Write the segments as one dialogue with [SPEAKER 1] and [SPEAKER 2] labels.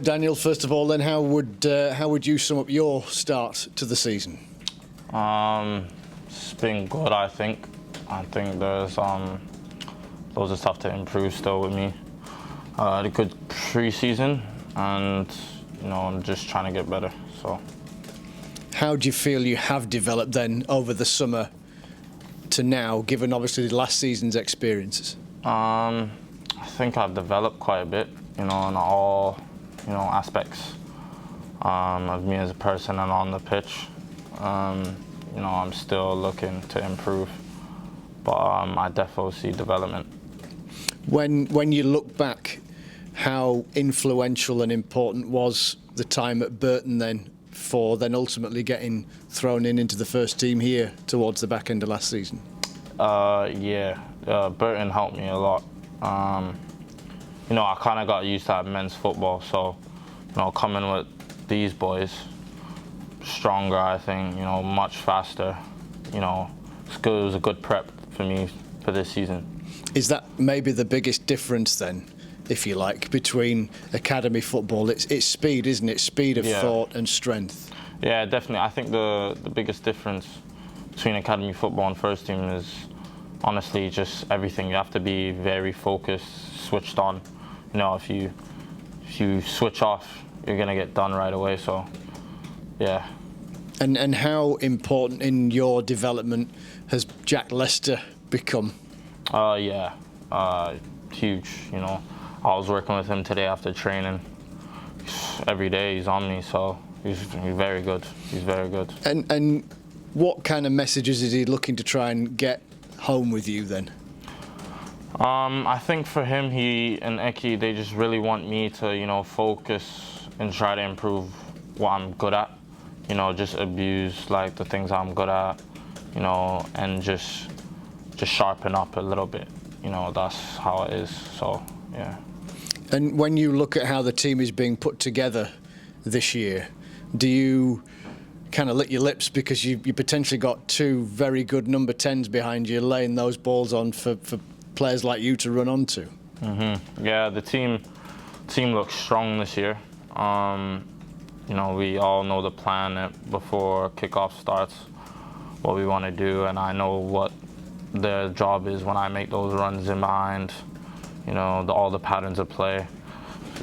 [SPEAKER 1] Daniel, first of all, then, how would you sum up your start to the season?
[SPEAKER 2] It's been good, I think. I think there's loads of stuff to improve still with me. I had a good pre-season, and I'm just trying to get better. So,
[SPEAKER 1] how do you feel you have developed then over the summer to now, given obviously last season's experiences?
[SPEAKER 2] I think I've developed quite a bit, in all aspects of me as a person and on the pitch. I'm still looking to improve, but I definitely see development.
[SPEAKER 1] When you look back, how influential and important was the time at Burton then, for then ultimately getting thrown into the first team here towards the back end of last season?
[SPEAKER 2] Burton helped me a lot. I kind of got used to men's football, so coming with these boys, stronger, I think, much faster. It was a good prep for me for this season.
[SPEAKER 1] Is that maybe the biggest difference then, if you like, between academy football? It's speed, isn't it? Speed of thought and strength.
[SPEAKER 2] Yeah, definitely. I think the biggest difference between academy football and first team is honestly just everything. You have to be very focused, switched on. If you switch off, you're gonna get done right away. So, yeah.
[SPEAKER 1] And how important in your development has Jack Lester become?
[SPEAKER 2] Huge. I was working with him today after training. Every day he's on me, so he's very good. He's very good.
[SPEAKER 1] And what kind of messages is he looking to try and get home with you then?
[SPEAKER 2] I think for him, he and Eki, they just really want me to, focus and try to improve what I'm good at. Just abuse the things I'm good at, and just sharpen up a little bit. That's how it is. So, yeah.
[SPEAKER 1] And when you look at how the team is being put together this year, do you kind of lick your lips because you potentially got two very good number 10s behind you, laying those balls on for players like you to run onto?
[SPEAKER 2] Yeah, the team looks strong this year. We all know the plan before kickoff starts, what we want to do, and I know what their job is when I make those runs in behind, all the patterns of play.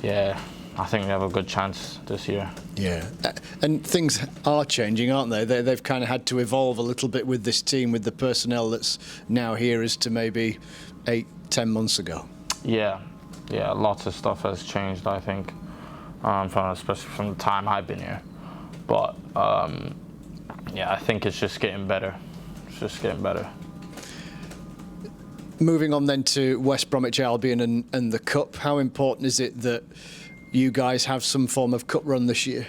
[SPEAKER 2] Yeah, I think we have a good chance this year.
[SPEAKER 1] Yeah, and things are changing, aren't they? They've kind of had to evolve a little bit with this team, with the personnel that's now here as to maybe 8-10 months ago.
[SPEAKER 2] Yeah, lots of stuff has changed, I think, especially from the time I've been here. But I think it's just getting better. It's just getting better.
[SPEAKER 1] Moving on then to West Bromwich Albion and the Cup, how important is it that you guys have some form of cup run this year?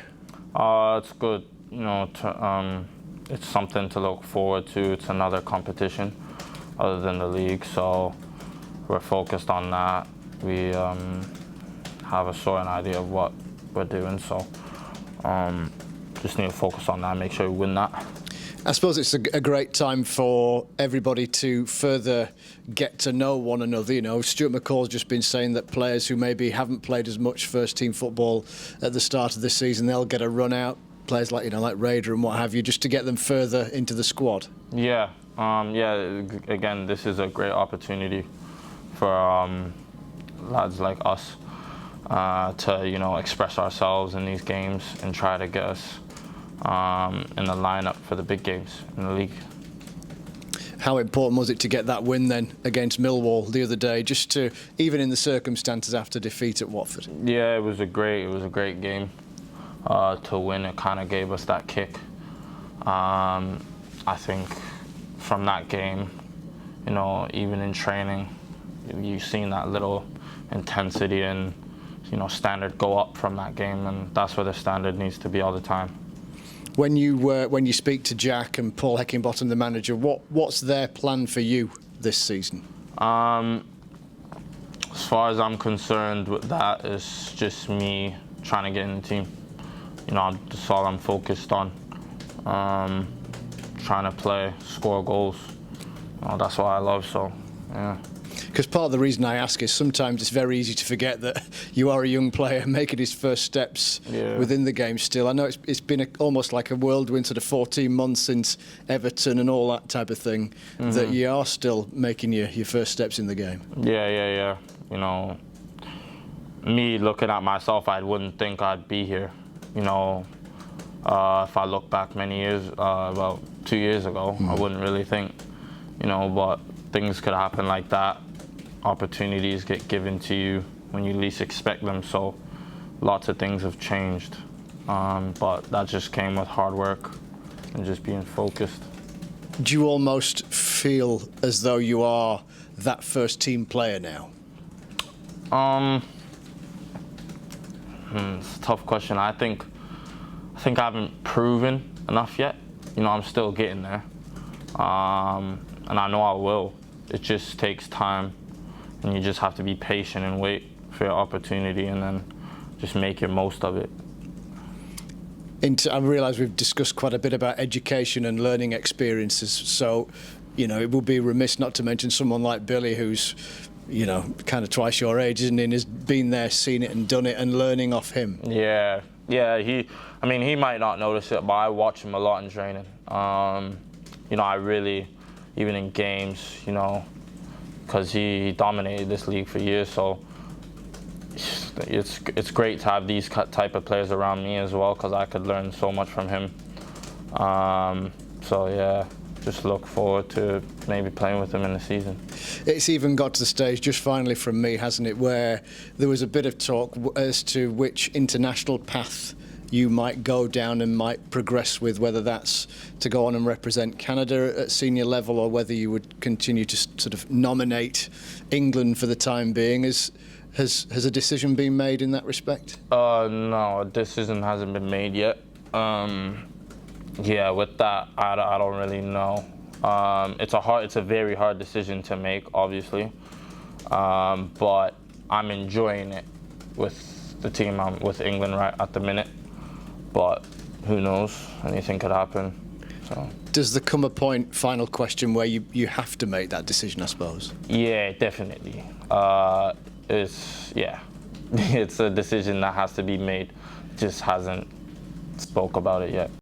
[SPEAKER 2] It's good. It's something to look forward to. It's another competition other than the league, so we're focused on that. We have a certain idea of what we're doing, so just need to focus on that, make sure we win that.
[SPEAKER 1] I suppose it's a great time for everybody to further get to know one another. Stuart McCall's just been saying that players who maybe haven't played as much first-team football at the start of this season, they'll get a run out. Players like like Raider and what have you, just to get them further into the squad.
[SPEAKER 2] Yeah. Again, this is a great opportunity for lads like us to express ourselves in these games and try to get us in the lineup for the big games in the league.
[SPEAKER 1] How important was it to get that win then against Millwall the other day, just to, even in the circumstances after defeat at Watford?
[SPEAKER 2] Yeah, it was a great game to win. It kind of gave us that kick. I think from that game, even in training, you've seen that little intensity and standard go up from that game, and that's where the standard needs to be all the time.
[SPEAKER 1] When you speak to Jack and Paul Heckingbottom, the manager, what's their plan for you this season?
[SPEAKER 2] As far as I'm concerned with that, it's just me trying to get in the team. That's all I'm focused on. Trying to play, score goals. That's what I love. So, yeah.
[SPEAKER 1] Because part of the reason I ask is sometimes it's very easy to forget that you are a young player making his first steps within the game still. I know it's been almost like a whirlwind sort of 14 months since Everton and all that type of thing, that you are still making your first steps in the game.
[SPEAKER 2] Yeah. You know, me looking at myself, I wouldn't think I'd be here. You know, if I look back many years, about 2 years ago, I wouldn't really think, you know, but things could happen like that. Opportunities get given to you when you least expect them, so lots of things have changed. But that just came with hard work and just being focused.
[SPEAKER 1] Do you almost feel as though you are that first team player now?
[SPEAKER 2] It's a tough question. I think I haven't proven enough yet. You know, I'm still getting there. And I know I will. It just takes time, and you just have to be patient and wait for your opportunity and then just make your most of it.
[SPEAKER 1] I realise we've discussed quite a bit about education and learning experiences, so, you know, it would be remiss not to mention someone like Billy, who's, you know, kind of twice your age, isn't he, and has been there, seen it and done it, and learning off him.
[SPEAKER 2] Yeah, he might not notice it, but I watch him a lot in training. You know, I really, even in games, you know, because he dominated this league for years, so it's great to have these type of players around me as well, because I could learn so much from him. So yeah, just look forward to maybe playing with him in the season.
[SPEAKER 1] It's even got to the stage, just finally from me, hasn't it, where there was a bit of talk as to which international path you might go down and might progress with, whether that's to go on and represent Canada at senior level or whether you would continue to sort of nominate England for the time being. Has a decision been made in that respect?
[SPEAKER 2] No, a decision hasn't been made yet. Yeah, with that, I don't really know. It's a very hard decision to make, obviously. But I'm enjoying it with the team. I'm with England right at the minute. But who knows? Anything could happen. So.
[SPEAKER 1] Does there come a point, final question, where you have to make that decision, I suppose?
[SPEAKER 2] Yeah, definitely. It's a decision that has to be made. Just hasn't spoke about it yet.